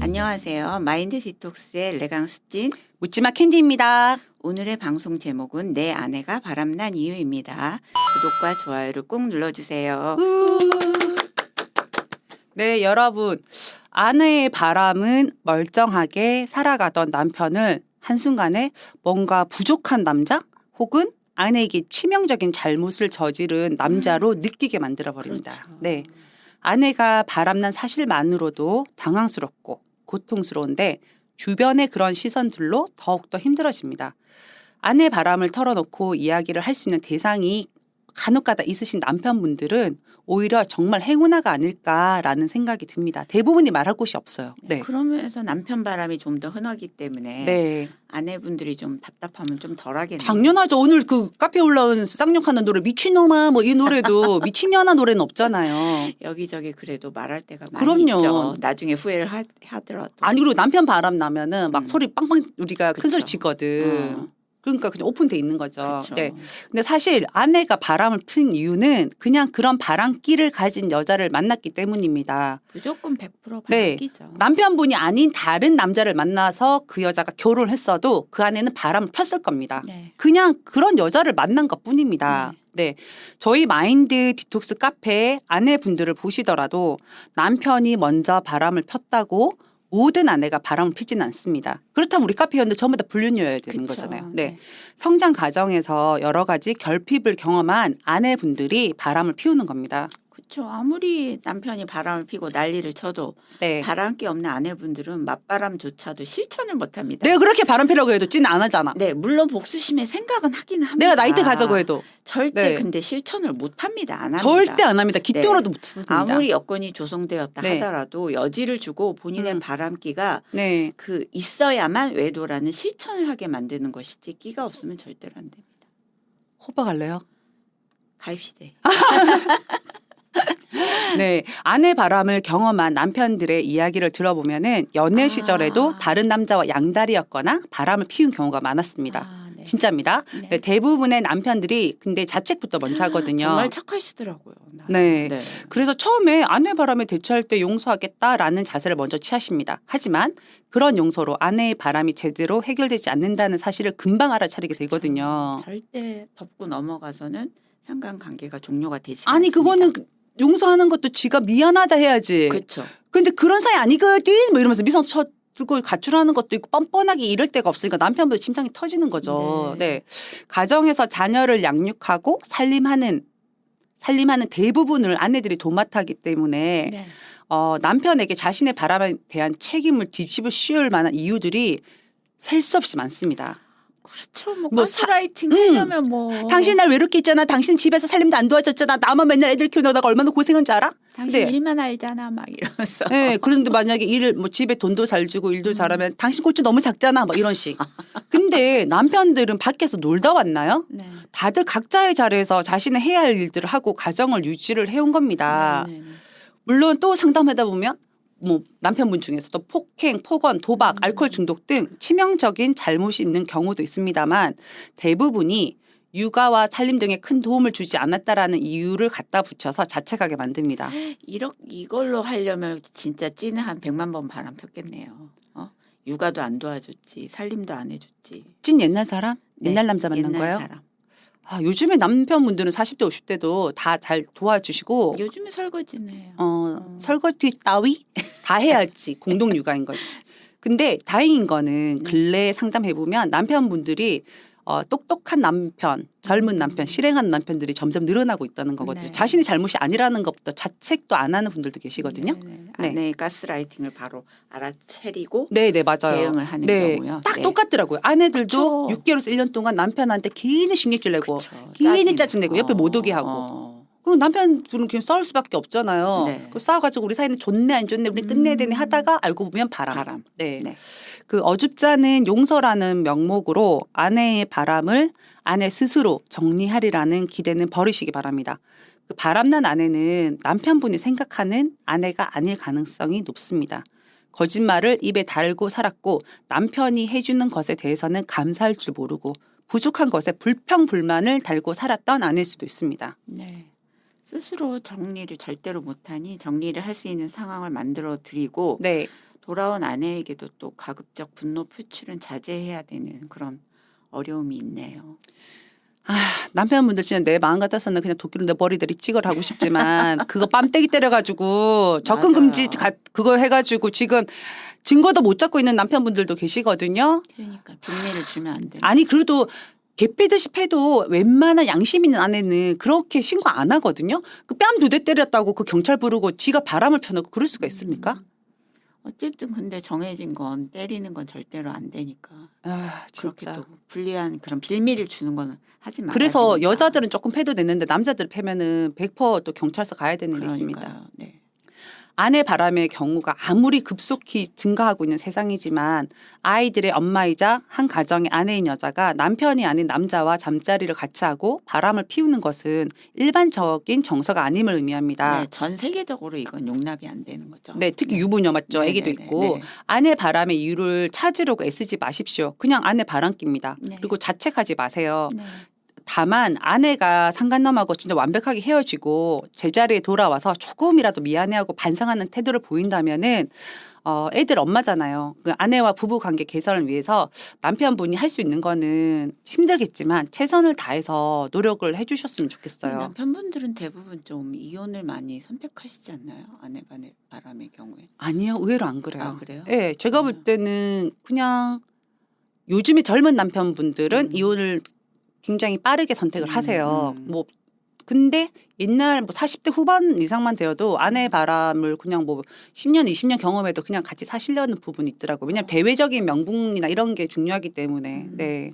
안녕하세요. 마인드 디톡스의 레강스진 묻지마 캔디입니다. 오늘의 방송 제목은 내 아내가 바람난 이유입니다. 구독과 좋아요를 꼭 눌러주세요. 네, 여러분. 아내의 바람은 멀쩡하게 살아가던 남편을 한순간에 뭔가 부족한 남자 혹은 아내에게 치명적인 잘못을 저지른 남자로 느끼게 만들어버립니다. 그렇죠. 네, 아내가 바람난 사실만으로도 당황스럽고 고통스러운데 주변의 그런 시선들로 더욱더 힘들어집니다. 아내 바람을 털어놓고 이야기를 할 수 있는 대상이 간혹가다 있으신 남편분들은 오히려 정말 행운아가 아닐까라는 생각이 듭니다. 대부분이 말할 곳이 없어요. 네. 그러면서 남편 바람이 좀 더 흔하기 때문에 네. 아내분들이 좀 답답하면 좀 덜하겠네요. 당연하죠. 오늘 그 카페에 올라온 쌍욕하는 노래 미친놈아 뭐 이 노래도 미친년아 노래는 없잖아요. 여기저기 그래도 말할 때가 많이 그럼요. 있죠. 나중에 후회를 하더라도. 아니 그리고 남편 바람 나면은 막 음. 소리 빵빵 우리가 큰 소리 그쵸. 치거든. 그러니까 그냥 오픈돼 있는 거죠. 그쵸. 네. 근데 사실 아내가 바람을 핀 이유는 그냥 그런 바람기를 가진 여자를 만났기 때문입니다. 무조건 100% 네. 바뀌죠. 남편분이 아닌 다른 남자를 만나서 그 여자가 결혼을 했어도 그 안에는 바람을 폈을 겁니다. 네. 그냥 그런 여자를 만난 것 뿐입니다. 네. 저희 마인드 디톡스 카페에 아내분들을 보시더라도 남편이 먼저 바람을 폈다고 모든 아내가 바람을 피지는 않습니다. 그렇다면 우리 카페 회원들 전부 다 불륜이어야 되는 그쵸. 거잖아요. 네. 성장 과정에서 여러 가지 결핍을 경험한 아내분들이 바람을 피우는 겁니다. 그렇죠. 아무리 남편이 바람을 피고 난리를 쳐도 네. 바람기 없는 아내분들은 맞바람조차도 실천을 못합니다. 내가 그렇게 바람 피려고 해도 찐 안 하잖아. 네, 물론 복수심에 생각은 하긴 합니다. 내가 나이트 가자고 해도 절대 네. 근데 실천을 못합니다. 안 합니다. 절대 안 합니다. 기대어라도 못 씁니다. 아무리 여건이 조성되었다 네. 하더라도 여지를 주고 본인의 바람기가 네. 그 있어야만 외도라는 실천을 하게 만드는 것이지 끼가 없으면 절대로 안 됩니다. 호박 할래요? 가입시대. 네, 아내 바람을 경험한 남편들의 이야기를 들어보면은 연애 시절에도 다른 남자와 양다리였거나 바람을 피운 경우가 많았습니다. 네. 진짜입니다. 네. 네, 대부분의 남편들이 근데 자책부터 먼저 하거든요. 정말 착하시더라고요. 네. 네. 그래서 처음에 아내 바람에 대처할 때 용서하겠다라는 자세를 먼저 취하십니다. 하지만 그런 용서로 아내의 바람이 제대로 해결되지 않는다는 사실을 금방 알아차리게 되거든요. 절대 덮고 넘어가서는 상관관계가 종료가 되지 아니 않습니다. 그거는 용서하는 것도 지가 미안하다 해야지. 그렇죠. 근데 그런 사이 아니거든 뭐 이러면서 미성 들고 가출하는 것도 있고 뻔뻔하게 이럴 데가 없으니까 남편도 심장이 터지는 거죠. 네. 가정에서 자녀를 양육하고 살림하는 대부분을 아내들이 도맡아하기 때문에 네. 남편에게 자신의 바람에 대한 책임을 뒤집어 씌울 만한 이유들이 셀 수 없이 많습니다. 그렇죠. 뭐 뭐 가스라이팅 하려면 뭐 당신 날 외롭게 있잖아. 당신 집에서 살림도 안 도와줬잖아. 나만 맨날 애들 키우다가 얼마나 고생한 줄 알아? 당신 네. 일만 알잖아 막 이러면서. 네, 그런데 만약에 일을 뭐 집에 돈도 잘 주고 일도 잘하면 당신 꼴찌 너무 작잖아. 뭐 이런 식. 근데 남편들은 밖에서 놀다 왔나요? 네. 다들 각자의 자리에서 자신의 해야 할 일들을 하고 가정을 유지를 해온 겁니다. 네, 네, 네. 물론 또 상담하다 보면 뭐 남편분 중에서도 폭행, 폭언, 도박, 알코올 중독 등 치명적인 잘못이 있는 경우도 있습니다만 대부분이 육아와 살림 등에 큰 도움을 주지 않았다라는 이유를 갖다 붙여서 자책하게 만듭니다. 이걸로 하려면 진짜 찐은 한 100만 번 바람 폈겠네요. 육아도 안 도와줬지, 살림도 안 해줬지. 찐 옛날 사람? 네, 옛날 남자 만난 옛날 거예요? 사람. 아, 요즘에 남편분들은 40대 50대도 다 잘 도와주시고 요즘에 설거지네요. 설거지 따위 다 해야지 공동 육아인 거지. 근데 다행인 거는 근래에 상담해보면 남편분들이 똑똑한 남편, 젊은 남편, 실행하는 남편들이 점점 늘어나고 있다는 거거든요. 네. 자신이 잘못이 아니라는 것부터 자책도 안 하는 분들도 계시거든요. 네. 아내의 가스라이팅을 바로 알아채리고 네, 맞아요. 대응을 하는 네, 거고요. 딱 네. 똑같더라고요. 아내들도 그쵸. 6개월에서 1년 동안 남편한테 괜히 신경질 내고 그쵸. 괜히 짜증내고 옆에 못 오게 하고 그럼 남편들은 그냥 싸울 수밖에 없잖아요. 네. 싸워가지고 우리 사이는 좋네 안 좋네 우리 끝내야 되네 하다가 알고 보면 바람. 네. 네. 그 어줍잖은 용서라는 명목으로 아내의 바람을 아내 스스로 정리하리라는 기대는 버리시기 바랍니다. 그 바람난 아내는 남편분이 생각하는 아내가 아닐 가능성이 높습니다. 거짓말을 입에 달고 살았고 남편이 해주는 것에 대해서는 감사할 줄 모르고 부족한 것에 불평불만을 달고 살았던 아내일 수도 있습니다. 네. 스스로 정리를 절대로 못하니 정리를 할 수 있는 상황을 만들어 드리고 네. 돌아온 아내에게도 또 가급적 분노 표출은 자제해야 되는 그런 어려움이 있네요. 남편분들 진짜 내 마음 같아서는 그냥 도끼로 내 머리들이 찍으러 하고 싶지만 그거 뺨때기 때려가지고 접근 금지 그거 해가지고 지금 증거도 못 잡고 있는 남편분들도 계시거든요. 그러니까 빈미를 주면 안 돼. 아니 그래도 개패듯이 패도 웬만한 양심 있는 아내는 그렇게 신고 안 하거든요. 그 뺨 2대 때렸다고 그 경찰 부르고 지가 바람을 펴놓고 그럴 수가 있습니까? 어쨌든 근데 정해진 건 때리는 건 절대로 안 되니까. 그렇게 진짜. 또 불리한 그런 빌미를 주는 거는 하지 말아야 그래서 되니까. 여자들은 조금 패도 되는데 남자들 패면은 100%또 경찰서 가야 되는 게 있습니다. 그러니까요. 네. 아내 바람의 경우가 아무리 급속히 증가하고 있는 세상이지만 아이들의 엄마이자 한 가정의 아내인 여자가 남편이 아닌 남자와 잠자리를 같이 하고 바람을 피우는 것은 일반적인 정서가 아님을 의미합니다. 네, 전 세계적으로 이건 용납이 안 되는 거죠. 네, 특히 유부녀 맞죠? 네, 아기도 네, 있고. 네, 네. 아내 바람의 이유를 찾으려고 애쓰지 마십시오. 그냥 아내 바람깁니다. 네. 그리고 자책하지 마세요. 네. 다만 아내가 상간남하고 진짜 완벽하게 헤어지고 제자리에 돌아와서 조금이라도 미안해하고 반성하는 태도를 보인다면은 애들 엄마잖아요. 그 아내와 부부 관계 개선을 위해서 남편분이 할 수 있는 거는 힘들겠지만 최선을 다해서 노력을 해주셨으면 좋겠어요. 남편분들은 대부분 좀 이혼을 많이 선택하시지 않나요? 아내 바람의 경우에. 아니요, 의외로 안 그래요. 아, 그래요? 네, 제가 볼 때는 그냥 요즘에 젊은 남편분들은 음. 이혼을 굉장히 빠르게 선택을 하세요. 음. 뭐 근데 옛날 뭐 40대 후반 이상만 되어도 아내의 바람을 그냥 뭐 10년, 20년 경험해도 그냥 같이 사시려는 부분이 있더라고요. 왜냐하면 대외적인 명분이나 이런 게 중요하기 때문에. 네.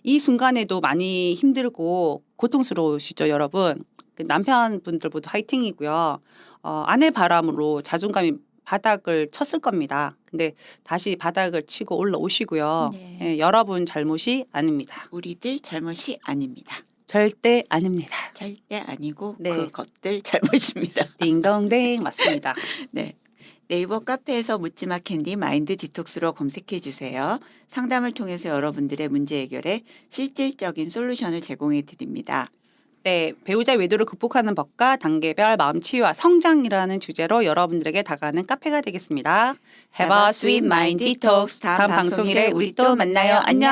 이 순간에도 많이 힘들고 고통스러우시죠, 여러분. 그 남편분들 모두 화이팅이고요. 아내 바람으로 자존감이 바닥을 쳤을 겁니다. 근데 다시 바닥을 치고 올라오시고요. 네. 예, 여러분 잘못이 아닙니다. 우리들 잘못이 아닙니다. 절대 아닙니다. 절대 아니고 네. 그것들 잘못입니다. 딩동댕 맞습니다. 네. 네이버 카페에서 묻지마 캔디 마인드 디톡스로 검색해 주세요. 상담을 통해서 여러분들의 문제 해결에 실질적인 솔루션을 제공해 드립니다. 네, 배우자 외도를 극복하는 법과 단계별 마음 치유와 성장이라는 주제로 여러분들에게 다가가는 카페가 되겠습니다. Have a sweet mind detox. 다음 방송일에 우리 또 만나요. 안녕.